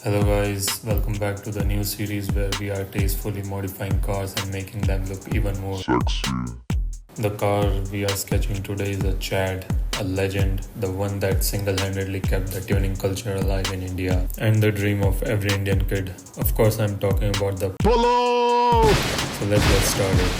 Hello guys, welcome back to the new series where we are tastefully modifying cars and making them look even more sexy. The car we are sketching today is a Chad, a legend, the one that single-handedly kept the tuning culture alive in India and the dream of every Indian kid. Of course, I'm talking about the Polo! So let's get started.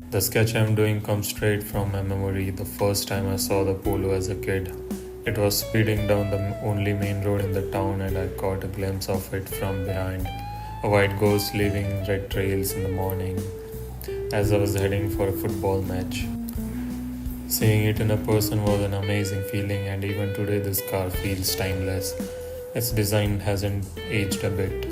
The sketch I'm doing comes straight from my memory. The first time I saw the Polo as a kid, it was speeding down the only main road in the town and I caught a glimpse of it from behind. A white ghost leaving red trails in the morning as I was heading for a football match. Seeing it in a person was an amazing feeling, and even today this car feels timeless. Its design hasn't aged a bit.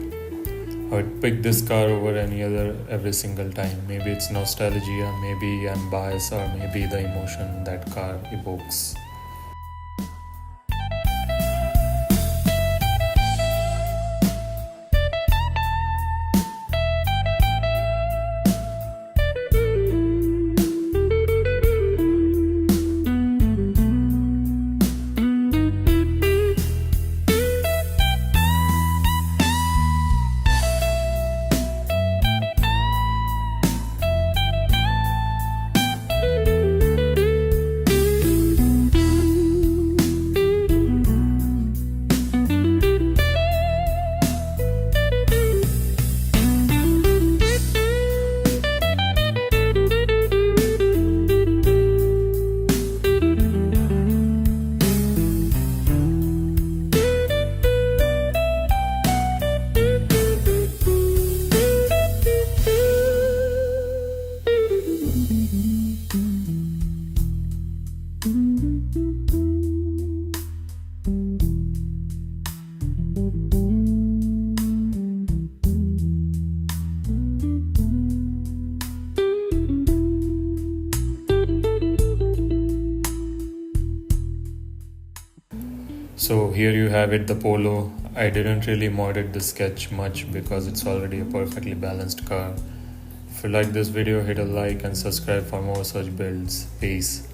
I would pick this car over any other every single time. Maybe it's nostalgia, maybe I'm biased, or maybe the emotion that car evokes. So here you have it, the Polo. I didn't really modify the sketch much because it's already a perfectly balanced car. If you like this video, hit a like and subscribe for more such builds. Peace.